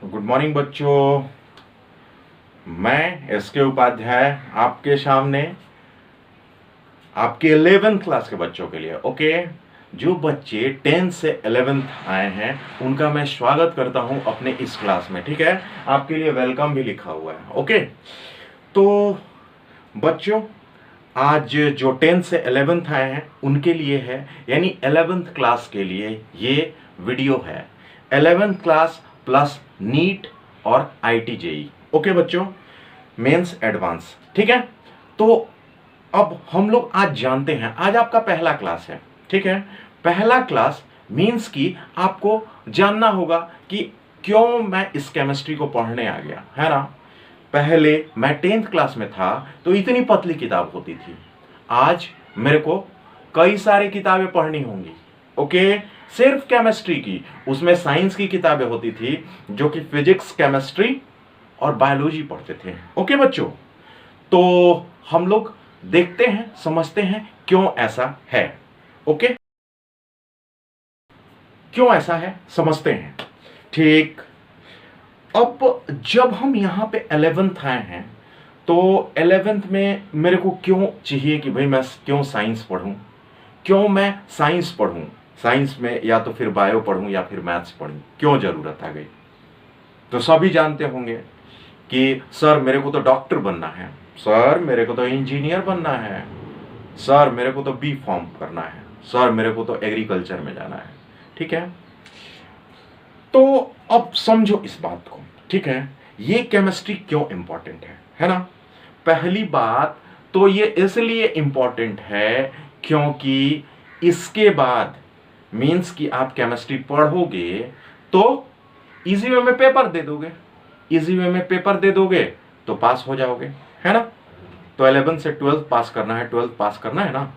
Good morning बच्चों। मैं S के उपाध्याय आपके सामने आपके 11th क्लास के बच्चों के लिए जो बच्चे 10th से 11th आए हैं उनका मैं स्वागत करता हूं अपने इस क्लास में। ठीक है, आपके लिए वेलकम भी लिखा हुआ है। तो बच्चों, आज जो 10th से 11th आए हैं उनके लिए है, यानी 11th क्लास के लिए ये वीडियो है। 11th क्लास प्लस नीट और आईटी जेई। ओके बच्चों, मेंस एडवांस। ठीक है, तो अब हम लोग आज जानते हैं, आज आपका पहला क्लास है। ठीक है, पहला क्लास मीन्स कि आपको जानना होगा कि क्यों मैं इस केमिस्ट्री को पढ़ने आ गया, है ना। पहले मैं 10th क्लास में था तो इतनी पतली किताब होती थी, आज मेरे को कई सारी किताबें पढ़नी होंगी। सिर्फ केमिस्ट्री की, उसमें साइंस की किताबें होती थी जो कि फिजिक्स, केमिस्ट्री और बायोलॉजी पढ़ते थे। बच्चों, तो हम लोग देखते हैं, समझते हैं क्यों ऐसा है। क्यों ऐसा है समझते हैं। ठीक, अब जब हम यहां पे 11th आए हैं तो 11th में मेरे को क्यों चाहिए कि भाई मैं क्यों साइंस पढ़ूं, क्यों मैं साइंस पढ़ूं, साइंस में या तो फिर बायो पढ़ूं या फिर मैथ्स पढ़ूं, क्यों जरूरत आ गई। तो सभी जानते होंगे कि सर मेरे को तो डॉक्टर बनना है, सर मेरे को तो इंजीनियर बनना है, सर मेरे को तो बी फॉर्म करना है, सर मेरे को तो एग्रीकल्चर में जाना है। ठीक है, तो अब समझो इस बात को। ठीक है, ये केमिस्ट्री क्यों इंपॉर्टेंट है ना। पहली बात तो ये इसलिए इंपॉर्टेंट है क्योंकि इसके बाद मींस कि आप केमिस्ट्री पढ़ोगे तो इजी वे में पेपर दे दोगे, इजी वे में पेपर दे दोगे तो पास हो जाओगे, है ना। तो 11 से 12 पास करना है, 12 पास करना है ना,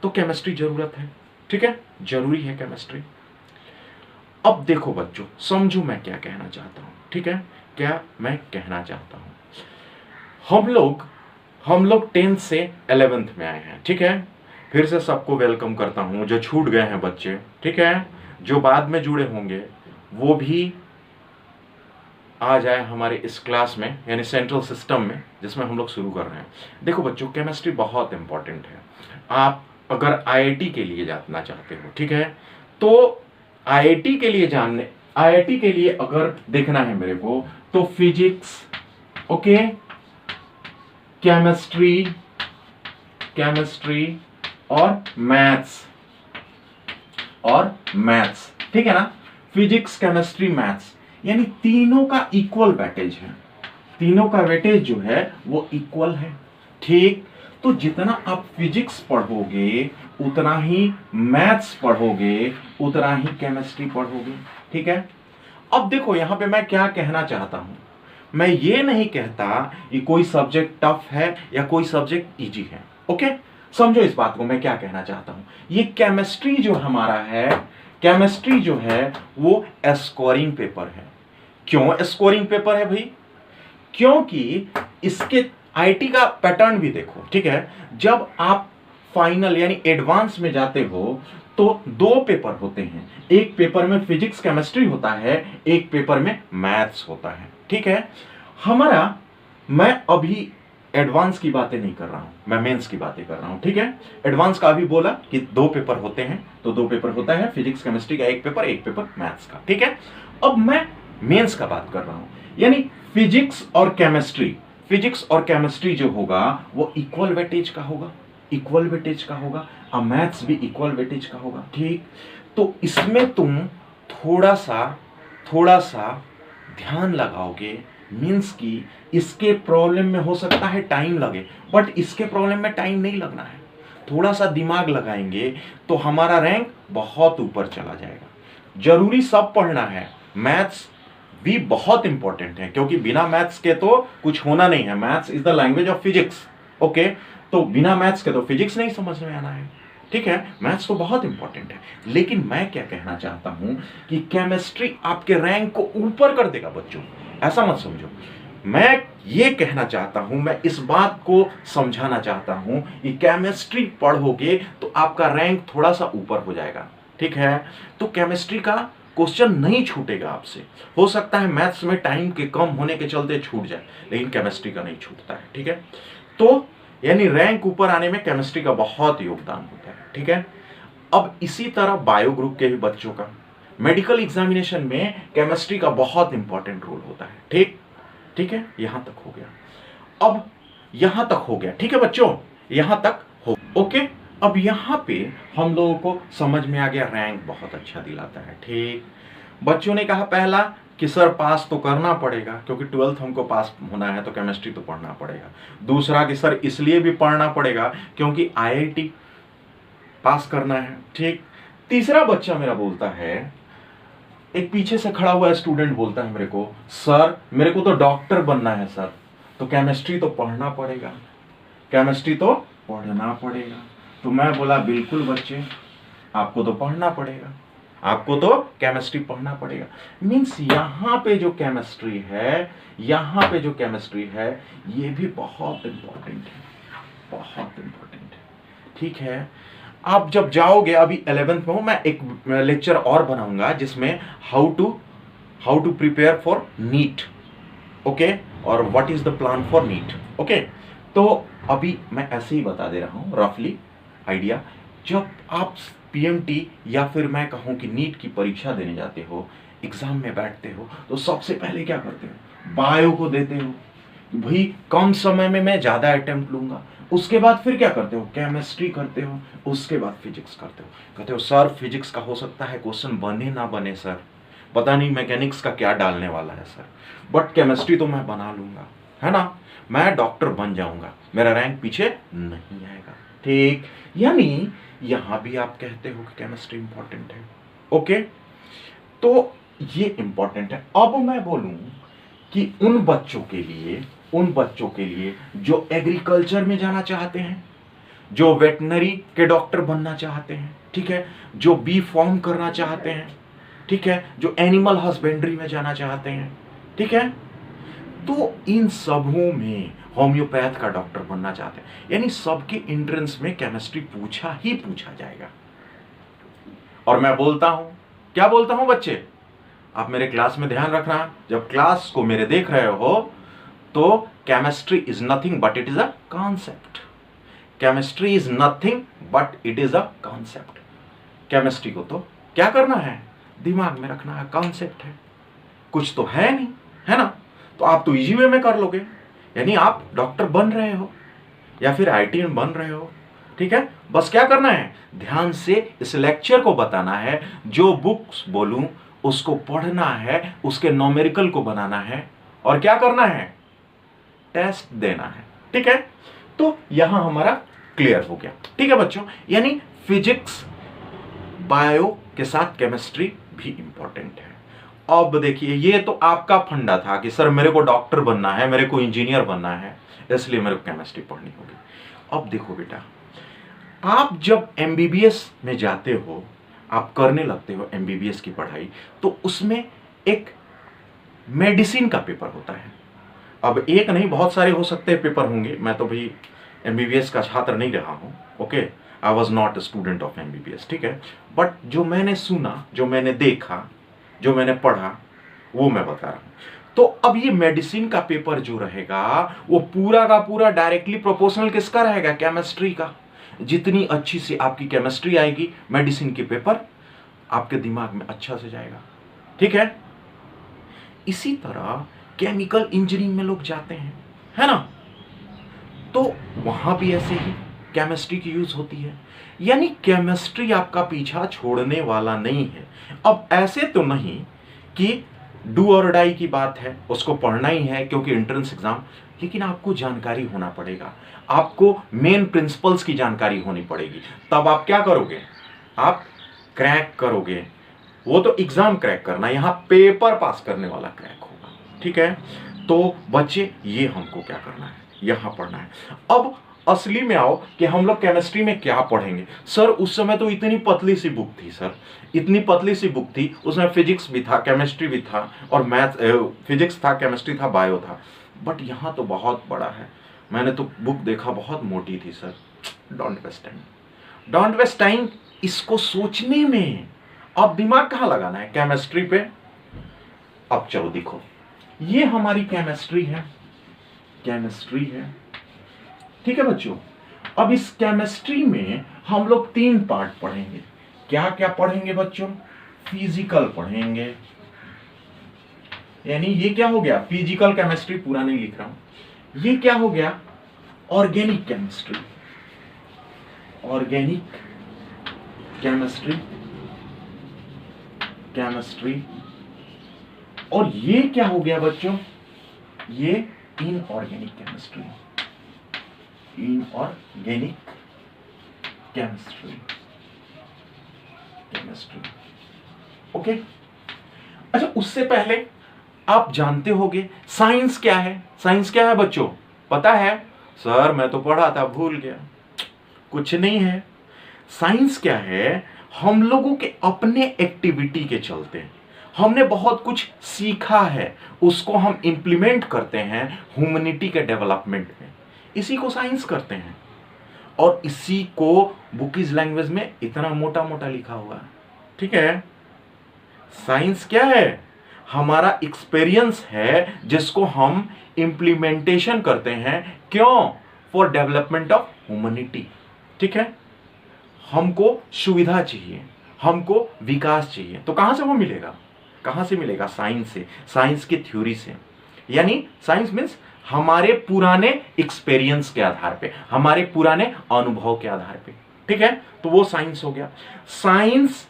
तो केमिस्ट्री जरूरत है। ठीक है, जरूरी है केमिस्ट्री। अब देखो बच्चों, समझो मैं क्या कहना चाहता हूं। ठीक है, क्या मैं कहना चाहता हूं, हम लोग 10th से 11th में आए हैं। ठीक है, फिर से सबको वेलकम करता हूं, जो छूट गए हैं बच्चे। ठीक है, जो बाद में जुड़े होंगे वो भी आ जाए हमारे इस क्लास में, यानी सेंट्रल सिस्टम में जिसमें हम लोग शुरू कर रहे हैं। देखो बच्चों, केमिस्ट्री बहुत इंपॉर्टेंट है। आप अगर आईआईटी के लिए जाना चाहते हो, ठीक है, तो आईआईटी के लिए अगर देखना है मेरे को, तो फिजिक्स, केमिस्ट्री और मैथ्स, ठीक है ना। फिजिक्स, केमिस्ट्री, मैथ्स, यानी तीनों का इक्वल वेटेज है, तीनों का वेटेज जो है वो इक्वल है। ठीक, तो जितना आप फिजिक्स पढ़ोगे उतना ही मैथ्स पढ़ोगे, उतना ही केमिस्ट्री पढ़ोगे। ठीक है, अब देखो यहां पे मैं क्या कहना चाहता हूं, मैं ये नहीं कहता कि कोई सब्जेक्ट टफ है या कोई सब्जेक्ट इजी है। समझो इस बात को, मैं क्या कहना चाहता हूं। ये केमिस्ट्री जो हमारा है, केमिस्ट्री जो है वो स्कोरिंग पेपर है। क्यों स्कोरिंग पेपर है भाई? क्योंकि इसके आईटी का पैटर्न भी देखो। ठीक है, जब आप फाइनल यानी एडवांस में जाते हो तो दो पेपर होते हैं, एक पेपर में फिजिक्स केमिस्ट्री होता है, एक पेपर में मैथ्स होता है। ठीक है, मैं अभी एडवांस की बातें नहीं कर रहा हूं, मैं मेंस की बातें कर रहा हूं। ठीक है, एडवांस का अभी बोला कि दो पेपर होते हैं, तो दो पेपर होता है फिजिक्स केमिस्ट्री का एक पेपर मैथ्स का। ठीक है, अब मैं मेंस का बात कर रहा हूं, यानी फिजिक्स और केमिस्ट्री जो होगा वो इक्वल वेटेज का होगा, और मैथ्स भी इक्वल वेटेज का होगा। ठीक, तो इसमें तुम थोड़ा सा ध्यान लगाओगे, मीन्स कि इसके प्रॉब्लम में हो सकता है टाइम लगे, बट इसके प्रॉब्लम में टाइम नहीं लगना है। थोड़ा सा दिमाग लगाएंगे तो हमारा रैंक बहुत ऊपर चला जाएगा। जरूरी सब पढ़ना है, मैथ्स भी बहुत इंपॉर्टेंट है, क्योंकि बिना मैथ्स के तो कुछ होना नहीं है। Maths is the language of physics. तो बिना मैथ्स के तो फिजिक्स नहीं समझ में आना है। ठीक है, मैथ्स तो बहुत इंपॉर्टेंट है, लेकिन मैं क्या कहना चाहता हूं कि केमिस्ट्री आपके रैंक को ऊपर कर देगा बच्चों, ऐसा मत समझो। मैं ये कहना चाहता हूं, मैं इस बात को समझाना चाहता हूं कि केमिस्ट्री पढ़ोगे तो आपका रैंक थोड़ा सा ऊपर हो जाएगा। ठीक है, तो केमिस्ट्री का क्वेश्चन नहीं छूटेगा आपसे। हो सकता है मैथ्स में टाइम के कम होने के चलते छूट जाए, लेकिन केमिस्ट्री का नहीं छूटता है, ठीक है। तो यानी रैंक ऊपर आने में केमिस्ट्री का बहुत योगदान होता है, ठीक है। अब इसी तरह बायो ग्रुप के भी बच्चों का मेडिकल एग्जामिनेशन में केमिस्ट्री का बहुत इंपॉर्टेंट रोल होता है, ठीक ठीक है। यहां तक हो गया, अब यहां तक हो गया, ठीक है बच्चों, यहां तक हो, ओके। अब यहां पे हम लोगों को समझ में आ गया रैंक बहुत अच्छा दिलाता है, ठीक। बच्चों ने कहा पहला कि सर पास तो करना पड़ेगा, क्योंकि 12th हमको पास होना है तो केमिस्ट्री तो पढ़ना पड़ेगा। दूसरा कि सर इसलिए भी पढ़ना पड़ेगा क्योंकि आईआईटी पास करना है, ठीक। तीसरा बच्चा मेरा बोलता है, एक पीछे से खड़ा हुआ स्टूडेंट बोलता है मेरे को, सर मेरे को तो डॉक्टर बनना है सर, तो केमिस्ट्री तो पढ़ना पड़ेगा, केमिस्ट्री तो पढ़ना पड़ेगा। तो मैं बोला बिल्कुल बच्चे, आपको तो पढ़ना पड़ेगा, आपको तो केमिस्ट्री पढ़ना पड़ेगा। मीन्स यहां पे जो केमिस्ट्री है, यहां पे जो केमिस्ट्री है, ये भी बहुत इंपॉर्टेंट है, बहुत इंपॉर्टेंट है, ठीक है। आप जब जाओगे, अभी 11th में हो, मैं एक लेक्चर और बनाऊंगा जिसमें how to prepare for NEET, okay, और what is the plan for NEET, okay. तो अभी मैं ऐसे ही बता दे रहा हूं रफली आइडिया। जब आप पीएमटी या फिर मैं कहूं कि नीट की परीक्षा देने जाते हो, एग्जाम में बैठते हो, तो सबसे पहले क्या करते हो, बायो को देते हो, भाई कम समय में मैं ज्यादा अटेम्प्ट लूंगा। उसके बाद फिर क्या करते हो, केमिस्ट्री करते हो, उसके बाद फिजिक्स करते हो। कहते हो सर फिजिक्स का हो सकता है क्वेश्चन बने ना बने सर, पता नहीं मैकेनिक्स का क्या डालने वाला है सर, बट केमिस्ट्री तो मैं बना लूंगा, है ना, मैं डॉक्टर बन जाऊंगा, मेरा रैंक पीछे नहीं आएगा, ठीक। यानी यहां भी आप कहते हो कि केमिस्ट्री इंपॉर्टेंट है, ओके। तो ये इंपॉर्टेंट है। अब मैं बोलूं कि उन बच्चों के लिए जो एग्रीकल्चर में जाना चाहते हैं, जो वेटनरी के डॉक्टर बनना चाहते हैं, ठीक है, जो बी फॉर्म करना चाहते हैं, ठीक है, जो एनिमल हस्बेंड्री में जाना चाहते हैं, ठीक है, तो इन सबों में होम्योपैथ का डॉक्टर बनना चाहते हैं, यानी सबके एंट्रेंस में केमिस्ट्री पूछा ही पूछा जाएगा। और मैं बोलता हूं, क्या बोलता हूं बच्चे, आप मेरे क्लास में ध्यान रखना, जब क्लास को मेरे देख रहे हो तो chemistry is nothing but it is a concept, chemistry is nothing but it is a concept. Chemistry को तो क्या करना है, दिमाग में रखना है, कॉन्सेप्ट है, कुछ तो है नहीं, है ना। तो आप तो इजी वे में कर लोगे, यानी आप डॉक्टर बन रहे हो या फिर आईटी में बन रहे हो, ठीक है। बस क्या करना है, ध्यान से इस लेक्चर को बताना है, जो बुक्स बोलूं उसको पढ़ना है, उसके न्यूमेरिकल को बनाना है, और क्या करना है, टेस्ट देना है, ठीक है। तो यहां हमारा क्लियर हो गया, ठीक है बच्चों। यानी फिजिक्स बायो के साथ केमिस्ट्री भी इंपॉर्टेंट है। अब देखिए, ये तो आपका फंडा था कि सर मेरे को डॉक्टर बनना है, मेरे को इंजीनियर बनना है, इसलिए मेरे को केमिस्ट्री पढ़नी होगी। अब देखो बेटा, आप जब एमबीबीएस में जाते हो, आप करने लगते हो एमबीबीएस की पढ़ाई, तो उसमें एक मेडिसिन का पेपर होता है। अब एक नहीं, बहुत सारे हो सकते हैं पेपर होंगे, मैं तो भाई एमबीबीएस का छात्र नहीं रहा हूं, okay, I was not a student of MBBS, ठीक है। बट जो मैंने सुना, जो मैंने देखा, जो मैंने पढ़ा, वो मैं बता रहा हूं। तो अब ये मेडिसिन का पेपर जो रहेगा, वो पूरा का पूरा डायरेक्टली प्रोपोर्शनल किसका रहेगा, केमिस्ट्री का। जितनी अच्छी सी आपकी केमिस्ट्री आएगी, मेडिसिन के पेपर आपके दिमाग में अच्छा से जाएगा, ठीक है। इसी तरह केमिकल इंजीनियरिंग में लोग जाते हैं, है ना, तो वहां भी ऐसे ही केमिस्ट्री की यूज होती है। यानी केमिस्ट्री आपका पीछा छोड़ने वाला नहीं है। अब ऐसे तो नहीं कि डू और डाई की बात है, उसको पढ़ना ही है क्योंकि एंट्रेंस एग्जाम, लेकिन आपको जानकारी होना पड़ेगा, आपको मेन प्रिंसिपल्स की जानकारी होनी पड़ेगी, तब आप क्या करोगे, आप क्रैक करोगे। वो तो एग्जाम क्रैक करना, यहां पेपर पास करने वाला क्रैक होगा, ठीक है। तो बच्चे ये हमको क्या करना है, यहां पढ़ना है। अब असली में आओ कि हम लोग केमिस्ट्री में क्या पढ़ेंगे। सर उस समय तो इतनी पतली सी बुक थी सर, इतनी पतली सी बुक थी, उसमें फिजिक्स भी था, केमिस्ट्री भी था, और मैथ, फिजिक्स था, केमिस्ट्री था, बायो था, बट यहाँ तो बहुत बड़ा है। मैंने तो बुक देखा, बहुत मोटी थी sir. Don't waste time, don't waste time इसको सोचने में, अब दिमाग कहां लगाना है? केमिस्ट्री पे। अब चलो देखो, ये हमारी केमिस्ट्री है, केमिस्ट्री है, ठीक है बच्चों। अब इस केमिस्ट्री में हम लोग 3 पार्ट पढ़ेंगे। क्या क्या पढ़ेंगे बच्चों? फिजिकल पढ़ेंगे, यानी ये क्या हो गया? फिजिकल केमिस्ट्री, पूरा नहीं लिख रहा हूं। ये क्या हो गया? Organic chemistry, organic chemistry, chemistry. और ये क्या हो गया बच्चों? ये inorganic chemistry, inorganic chemistry, chemistry. Okay. अच्छा, उससे पहले आप जानते होंगे साइंस क्या है? साइंस क्या है बच्चों? पता है? सर मैं तो पढ़ा था, भूल गया। कुछ नहीं है। साइंस क्या है? हम लोगों के अपने एक्टिविटी के चलते हमने बहुत कुछ सीखा है, उसको हम इंप्लीमेंट करते हैं ह्यूमैनिटी के डेवलपमेंट में, इसी को साइंस करते हैं। और इसी को बुकीज लैंग्वेज में इतना मोटा मोटा लिखा हुआ है, ठीक है। साइंस क्या है? हमारा एक्सपीरियंस है जिसको हम इंप्लीमेंटेशन करते हैं। क्यों? फॉर डेवलपमेंट ऑफ ह्यूमैनिटी, ठीक है। हमको सुविधा चाहिए, हमको विकास चाहिए, तो कहां से वो मिलेगा? कहां से मिलेगा? साइंस से, साइंस की थ्योरी से। यानी साइंस मीन्स हमारे पुराने एक्सपीरियंस के आधार पे, हमारे पुराने अनुभव के आधार पे, ठीक है। तो वो साइंस हो गया। साइंस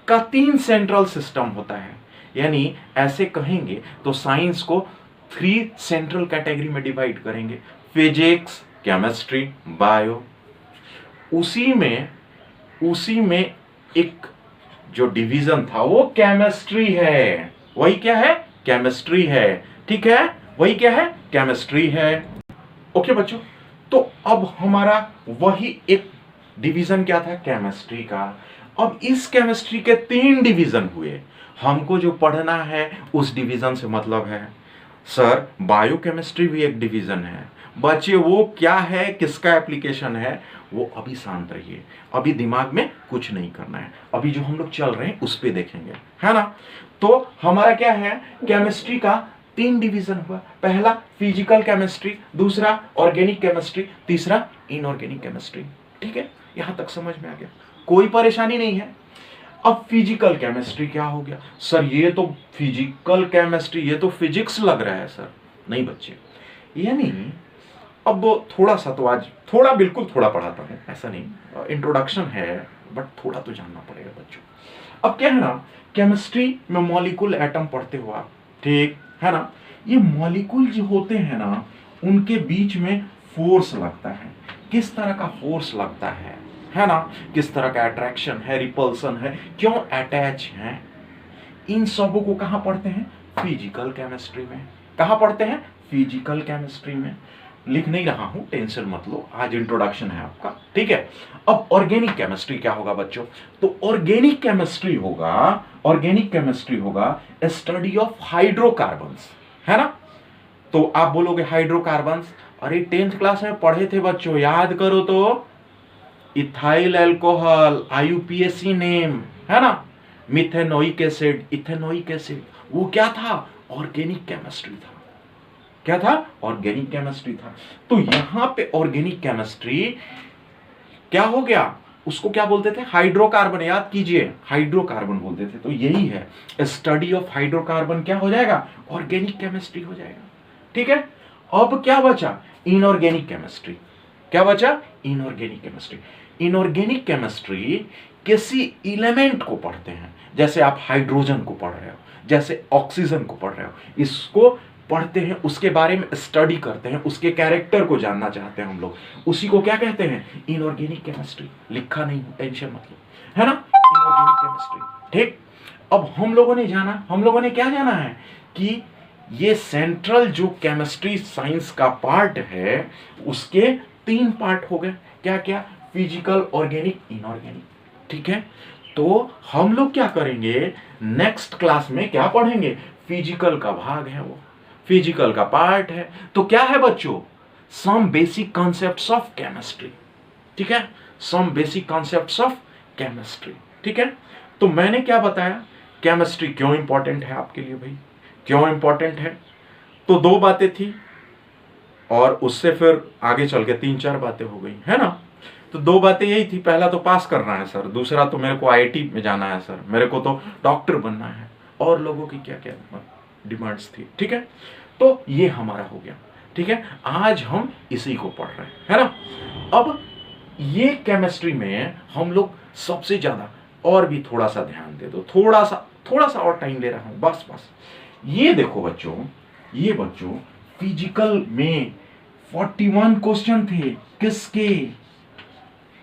का 3 सेंट्रल सिस्टम होता है, यानी ऐसे कहेंगे तो साइंस को 3 सेंट्रल कैटेगरी में डिवाइड करेंगे। Physics, chemistry, bio. उसी में एक जो डिवीजन था वो केमिस्ट्री है। वही क्या है? केमिस्ट्री है, ठीक है। वही क्या है? केमिस्ट्री है। ओके बच्चों, तो अब हमारा वही एक डिवीजन क्या था? केमिस्ट्री का। अब इस केमिस्ट्री के 3 डिवीजन हुए। हमको जो पढ़ना है उस डिवीजन से मतलब है। सर बायोकेमिस्ट्री भी एक डिवीजन है। बच्चे वो क्या है, किसका एप्लीकेशन है, वो अभी शांत रहिए, अभी दिमाग में कुछ नहीं करना है। अभी जो हम लोग चल रहे हैं उस पे देखेंगे, है ना। तो हमारा क्या है? केमिस्ट्री का 3 डिवीजन हुआ। पहला फिजिकल केमिस्ट्री, दूसरा ऑर्गेनिक केमिस्ट्री, तीसरा इनऑर्गेनिक केमिस्ट्री, ठीक है। यहां तक समझ में आ गया? कोई परेशानी नहीं है। अब फिजिकल केमिस्ट्री क्या हो गया? सर ये तो फिजिकल केमिस्ट्री, ये तो फिजिक्स लग रहा है सर। नहीं बच्चे, यानी अब थोड़ा सा तो आज थोड़ा, बिल्कुल थोड़ा पढ़ाता हूं, ऐसा नहीं, इंट्रोडक्शन है, बट थोड़ा तो जानना पड़ेगा बच्चों। अब क्या है ना, केमिस्ट्री में मॉलिक्यूल एटम पढ़ते हो आप, ठीक है ना। ये मॉलिक्यूल जो होते हैं ना, उनके बीच में फोर्स लगता है। किस तरह का फोर्स लगता है ना। किस तरह का अट्रैक्शन है, रिपल्सन है, क्यों अटैच है, इन सबों को कहां पढ़ते हैं? फिजिकल केमिस्ट्री में। कहां पढ़ते हैं? फिजिकल केमिस्ट्री में। लिख नहीं रहा हूं, टेंशन मत लो, आज इंट्रोडक्शन है आपका, ठीक है। अब ऑर्गेनिक केमिस्ट्री क्या होगा बच्चों? तो ऑर्गेनिक केमिस्ट्री होगा स्टडी ऑफ हाइड्रोकार्बन्स, है ना। तो आप बोलोगे हाइड्रोकार्बन्स, अरे 10th क्लास में पढ़े थे बच्चों, याद करो तो। इथाइल अल्कोहल, IUPAC नेम, है ना। मिथेनोइक एसिड, इथेनोइक एसिड, वो क्या था? ऑर्गेनिक केमिस्ट्री था। क्या था? ऑर्गेनिक केमिस्ट्री था। तो यहां पे ऑर्गेनिक केमिस्ट्री क्या हो गया? उसको क्या बोलते थे? हाइड्रोकार्बन, याद कीजिए, हाइड्रोकार्बन बोलते थे। तो यही है, स्टडी ऑफ हाइड्रोकार्बन क्या हो जाएगा? ऑर्गेनिक केमिस्ट्री हो जाएगा, ठीक है। अब क्या बचा? Inorganic chemistry. क्या बचा? Inorganic chemistry. इनऑर्गेनिक केमिस्ट्री किसी एलिमेंट को पढ़ते हैं, जैसे आप हाइड्रोजन को पढ़ रहे हो, जैसे ऑक्सीजन को पढ़ रहे हो, इसको पढ़ते हैं, उसके बारे में स्टडी करते हैं, उसके कैरेक्टर को जानना चाहते हैं हम लोग, उसी को क्या कहते हैं? Inorganic chemistry. लिखा नहीं, टेंशन मत लो, है ना, इनऑर्गेनिक केमिस्ट्री, ठीक। अब हम लोगों ने क्या जाना है कि ये सेंट्रल जो केमिस्ट्री साइंस का पार्ट है, उसके 3 पार्ट हो गए। क्या क्या? फिजिकल, ऑर्गेनिक, इनऑर्गेनिक, ठीक है। तो हम लोग क्या करेंगे नेक्स्ट क्लास में? क्या पढ़ेंगे? फिजिकल का भाग है, वो फिजिकल का पार्ट है। तो क्या है बच्चों? Some basic concepts of chemistry, ठीक है। Some basic concepts of chemistry, ठीक है। तो मैंने क्या बताया, केमिस्ट्री क्यों इंपॉर्टेंट है आपके लिए भाई, क्यों इंपॉर्टेंट है। तो 2 बातें थी और उससे फिर आगे चल के 3-4 बातें हो गई, है ना। तो 2 बातें यही थी, पहला तो पास करना है सर, दूसरा तो मेरे को आईआईटी में जाना है सर, मेरे को तो डॉक्टर बनना है, और लोगों की क्या क्या डिमांड्स थी, ठीक है। तो ये हमारा हो गया, ठीक है। आज हम इसी को पढ़ रहे हैं, है ना। अब ये केमिस्ट्री में हम लोग सबसे ज्यादा, और भी थोड़ा सा ध्यान दे दो, थोड़ा सा और टाइम ले रहा हूं, बस। ये देखो बच्चों, ये बच्चों फिजिकल में 41 क्वेश्चन थे, किसके,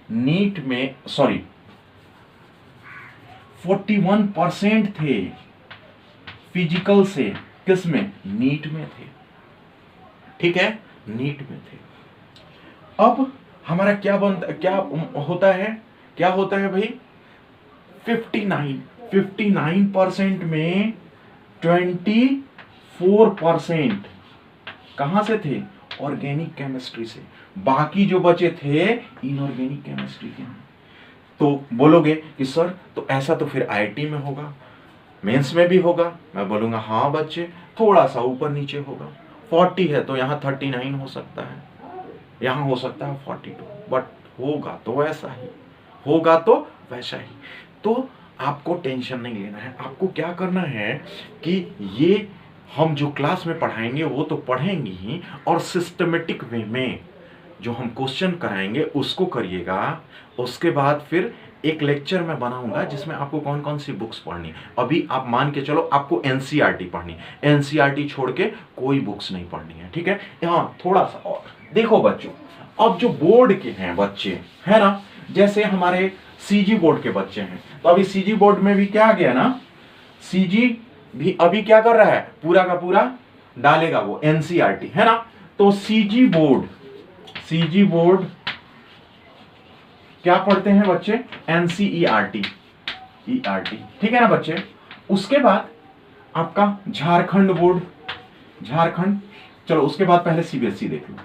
नीट में, सॉरी 41% थे फिजिकल से, किसमें, नीट में थे, ठीक है, नीट में थे। अब हमारा क्या होता है भाई, 59% में 24% कहां से थे, ऑर्गेनिक केमिस्ट्री से, बाकी जो बचे थे इनऑर्गेनिक केमिस्ट्री के। तो बोलोगे कि सर तो ऐसा तो फिर आईआईटी में होगा, मेंस में भी होगा। मैं बोलूंगा हाँ बच्चे, थोड़ा सा ऊपर नीचे होगा, 40 है तो यहाँ 39 हो सकता है, यहाँ हो सकता है 42, बट होगा तो वैसा ही, होगा तो वैसा ही। तो आपको टेंशन नहीं लेना है, आपको क्या करना है कि ये हम जो क्लास में पढ़ाएंगे वो तो पढ़ेंगे ही, और सिस्टमेटिक वे में जो हम क्वेश्चन कराएंगे उसको करिएगा। उसके बाद फिर एक लेक्चर मैं बनाऊंगा जिसमें आपको कौन कौन सी बुक्स पढ़नी। अभी आप मान के चलो आपको एनसीईआरटी पढ़नी, एनसीईआरटी छोड़ के कोई बुक्स नहीं पढ़नी है, ठीक है। यहाँ थोड़ा सा और देखो बच्चों, अब जो बोर्ड के हैं बच्चे, है ना, जैसे हमारे सीजी बोर्ड के बच्चे हैं, तो अभी सीजी बोर्ड में भी क्या आ गया ना, सीजी भी अभी क्या कर रहा है, पूरा का पूरा डालेगा वो एनसीईआरटी, है ना। तो सीजी बोर्ड क्या पढ़ते हैं बच्चे, एनसीईआरटी, ठीक है ना बच्चे। उसके बाद आपका झारखंड बोर्ड, चलो उसके बाद पहले सीबीएसई देख लो,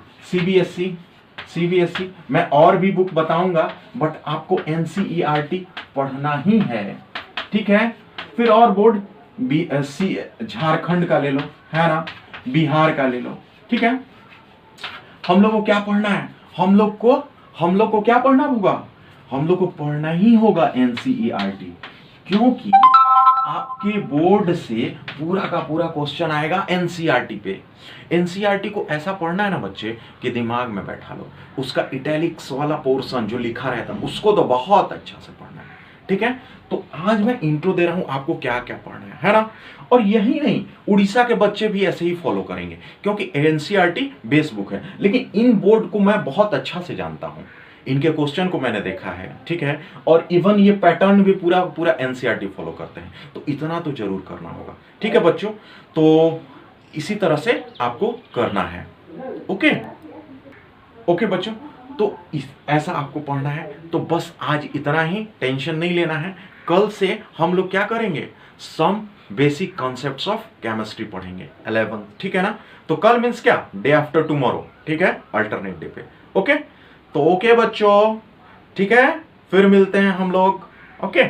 सीबीएसई मैं और भी बुक बताऊंगा, बट आपको एनसीईआरटी पढ़ना ही है, ठीक है। फिर और बोर्ड झारखंड का ले लो, है ना, बिहार का ले लो, ठीक है। हम लोग को क्या पढ़ना है, हम लोग को क्या पढ़ना होगा, हम लोग को पढ़ना ही होगा एनसीईआरटी, क्योंकि आपके बोर्ड से पूरा का पूरा क्वेश्चन आएगा एनसीईआरटी पे। एनसीईआरटी को ऐसा पढ़ना है ना बच्चे कि दिमाग में बैठा लो, उसका इटैलिक्स वाला पोर्शन जो लिखा रहता है उसको तो बहुत अच्छा से पढ़ना है, ठीक है। तो आज मैं इंट्रो दे रहा हूं आपको क्या क्या पढ़ना है ना। और यही नहीं, उड़ीसा के बच्चे भी ऐसे ही फॉलो करेंगे, क्योंकि एनसीईआरटी बेस बुक है, लेकिन इन बोर्ड को मैं बहुत अच्छा से जानता हूं, इनके क्वेश्चन को मैंने देखा है, ठीक है। और इवन ये पैटर्न भी पूरा एनसीईआरटी फॉलो करते हैं, तो इतना तो जरूर करना होगा, ठीक है बच्चों। तो इसी तरह से आपको करना है, ओके बच्चों। तो ऐसा आपको पढ़ना है, तो बस आज इतना ही, टेंशन नहीं लेना है। कल से हम लोग क्या करेंगे, some basic concepts of chemistry पढ़ेंगे 11, ठीक है ना। तो कल मीन्स क्या, डे आफ्टर टुमारो, ठीक है, अल्टरनेट डे पे, ओके। तो ओके बच्चों, ठीक है, फिर मिलते हैं हम लोग, ओके।